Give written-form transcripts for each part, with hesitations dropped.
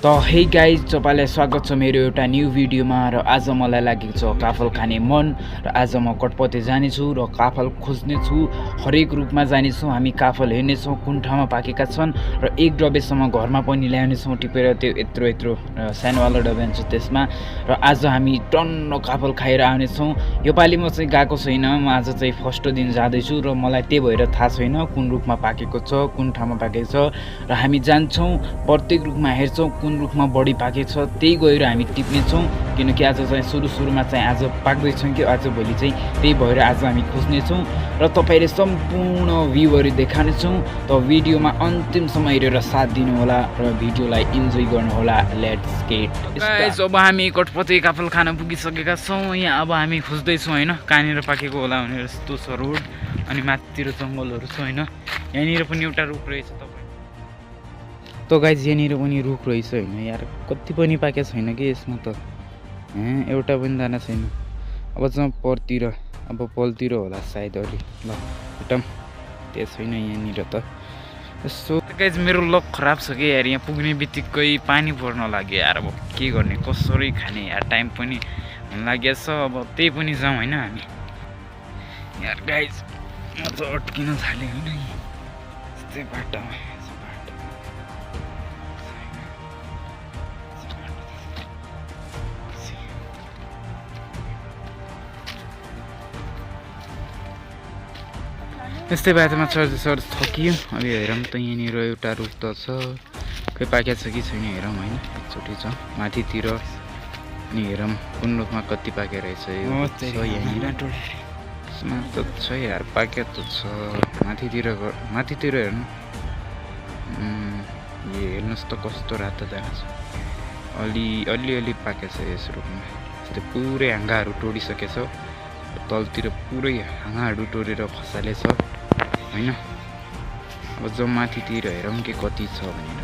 त hey guys तपाईलाई स्वागत छ मेरो एउटा न्यू भिडियोमा र आज मलाई लागेको छ काफल खाने मन र आज म कटपते जानेछु र काफल खोज्नेछु। हरेक रूपमा जानेछौँ, हामी काफल हेर्नेछौँ कुन ठाउँमा पाकेका छन् र एक डबेसम्म घरमा पनि ल्याउनेछौँ टिपेर। त्यो यत्रो यत्रो सानोवाला डबे हुन्छ त्यसमा। र आज हामी टन्न काफल खाएर आउनेछौँ। योपालि म चाहिँ गएको छैन, म आज चाहिँ फर्स्ट दिन जाँदैछु र मलाई त्यही भएर थाहा छैन कुन रूपमा पाकेको छ, कुन ठाउँमा पाकेको छ। र हामी जान्छौँ, प्रत्येक रूपमा हेर्छौँ कुन रूपमा बढी पाकेको छ त्यही गएर हामी टिप्नेछौँ। किनकि आज चाहिँ सुरुमा चाहिँ आज पाक्दैछौँ कि आज भोलि चाहिँ, त्यही भएर आज हामी खोज्नेछौँ र तपाईँले सम्पूर्ण भ्यूहरू देखाउनेछौँ। त भिडियोमा अन्तिमसम्म हेरेर साथ दिनुहोला र भिडियोलाई इन्जोय गर्नुहोला। Let's get guys. अब हामी कटपते काफल खान पुगिसकेका छौँ। यहाँ अब हामी खोज्दैछौँ होइन कहाँनिर पाकेको होला भनेर। यस्तो छ रोड अनि माथितिर जङ्गलहरू छ होइन। यहाँनिर पनि एउटा रुख रहेछ त गाइज, यहाँनिर पनि रुख रहेछ होइन यार। कति पनि पाकेको छैन कि यसमा त, एउटा पनि दाना छैन। अब चाहिँ परतिर अब पलतिर होला सायद अलि। ल एकदम त्यो छैन यहाँनिर त। यसो गाइज मेरो लक खराब छ कि यार, यहाँ पुग्ने बित्तिकै पानी पर्न लाग्यो यार। अब के गर्ने, कसरी खाने यार, टाइम पनि हुन लागेको छ। अब त्यही पनि जाउँ होइन हामी यार। गाइज म त अड्किन थालेँ होइन यस्तै बाटोमा। यस्तै बाटोमा चढ्दै थकियो। अब हेरौँ त यहाँनिर एउटा रुख त छ, खोइ पाकेको छ कि छैन हेरौँ होइन। एकचोटि छ माथितिर अनि हेरौँ कुन रुखमा कति पाकेको रहेछ। यहाँनिर त छ यार, पाकेको त छ माथितिर हेर्नु। हेर्नुहोस् त कस्तो रातो दाना छ। अलि पाकेको छ यस रुखमा। यस्तै पुरै हाँगाहरू टोडिसकेछ, तलतिर पुरै हाँगाहरू टोडेर खसालेछ होइन। अब जो माथितिर हेरौँ कि कति छ भनेर।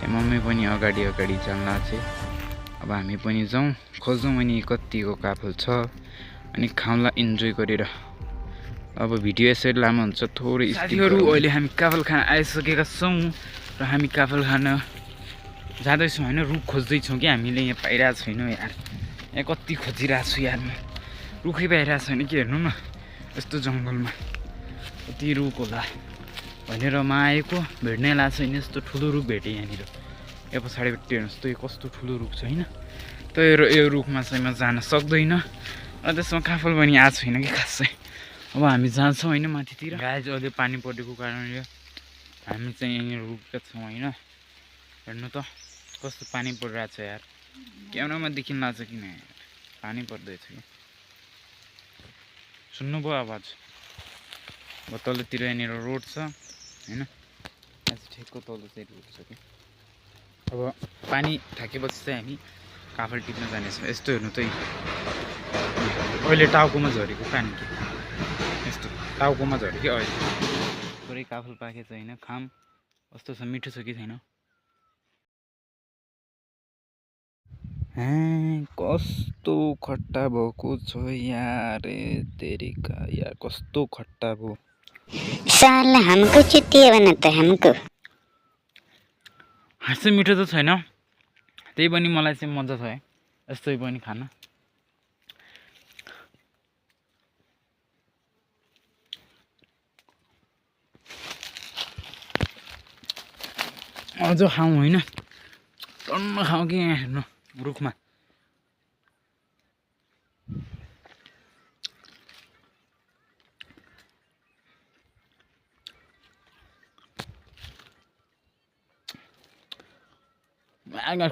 यहाँ मम्मी पनि अगाडि जान्ला चाहिँ। अब हामी पनि जाउँ खोजौँ अनि कतिको काफल छ अनि खाउँला इन्जोय गरेर। अब भिडियो यसरी लामो हुन्छ थोरै। साथीहरू अहिले हामी काफल खान आइसकेका छौँ र हामी काफल खान जाँदैछौँ होइन। रुख खोज्दैछौँ कि हामीले, यहाँ पाइरहेको छैनौँ यार। यहाँ कति खोजिरहेको छु यार, म रुखै पाइरहेको छैन कि। हेर्नु न यस्तो जङ्गलमा कति रुख होला भनेर म आएको, भेट्नै लाग्छ छैन। यस्तो ठुलो रुख भेटेँ यहाँनिर। यो पछाडिपट्टि हेर्नुहोस् त, यो कस्तो ठुलो रुख छ होइन। त यो रुखमा चाहिँ म जान सक्दैन र त्यसमा काफल पनि आएको छैन कि खासै। अब हामी जान्छौँ होइन माथितिर। गाइज अहिले पानी परेको कारणले हामी चाहिँ यहाँनिर रुखका छौँ होइन। हेर्नु त कस्तो पानी परिरहेको छ यार, क्यामेरामा देखिन लाग्छ किन यार, पानी पर्दैछ कि। सुन्नुभयो आवाज? अब तलतिर यहाँनिर रोड छ होइन, ठिकको तल चाहिँ रोड छ कि। अब पानी थाकेपछि चाहिँ हामी काफल टिप्न जानेछौँ। यस्तो हेर्नु त, अहिले टाउकोमा झरेको पानी कि, यस्तो टाउकोमा झऱ्यो कि अहिले। थोरै काफल पाकेको छ होइन, खाम कस्तो छ, मिठो छ कि छैन। कस्तो खट्टा भएको छ यार, तेरिका यार कस्तो खट्टा भयो। साला हमको चुतिया बनाता हमको। खासै मिठो त छैन, त्यही पनि मलाई चाहिँ मजा छ है यस्तै पनि खान। अझ खाउँ होइन, टन्न खाउँ कि यहाँ हेर्नु रुखमा।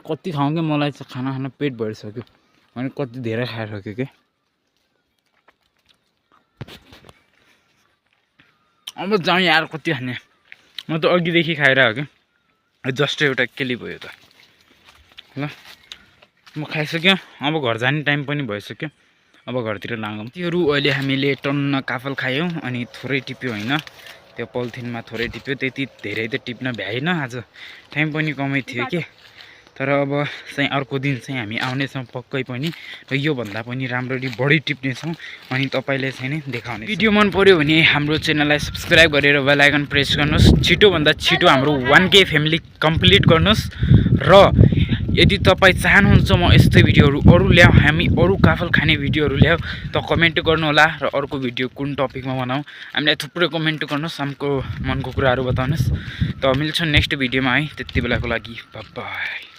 कति खाउँ कि, मलाई चाहिँ खाना पेट भरिसक्यो अनि कति धेरै खाएर सक्यो कि। अब जाउँ यार, कति खाने। म त अघिदेखि खाइरहेको कि, जस्ट एउटा केली भयो त। ल म खाइसक्यो, अब घर जाने टाइम पनि भइसक्यो। अब घरतिर लागौँ। त्योहरू अहिले हामीले टन्न काफल खायौँ अनि थोरै टिप्यो होइन। त्यो पोलिथिनमा थोरै टिप्यो, त्यति धेरै त टिप्न भ्याएन। आज टाइम पनि कमै थियो कि, तर अब चाहिँ अर्को दिन चाहिँ हामी आउनेछौँ पक्कै पनि र योभन्दा पनि राम्ररी बढी टिप्नेछौँ अनि तपाईँले चाहिँ नि देखाउने। भिडियो मन पर्यो भने हाम्रो च्यानललाई सब्सक्राइब गरेर बेल आइकन प्रेस गर्नुहोस्। छिटोभन्दा छिटो हाम्रो 1K फ्यामिली कम्प्लिट गर्नुहोस् र यदि तपाईँ चाहनुहुन्छ म यस्तै भिडियोहरू अरू ल्याऊ, हामी अरू काफल खाने भिडियोहरू ल्याऊ त कमेन्ट गर्नुहोला र अर्को भिडियो कुन टपिकमा बनाऊ हामीलाई थुप्रै कमेन्ट गर्नुहोस्, हाम्रो मनको कुराहरू बताउनुहोस्। त मिल्छौँ नेक्स्ट भिडियोमा है, त्यति बेलाको लागि बाइ बाइ।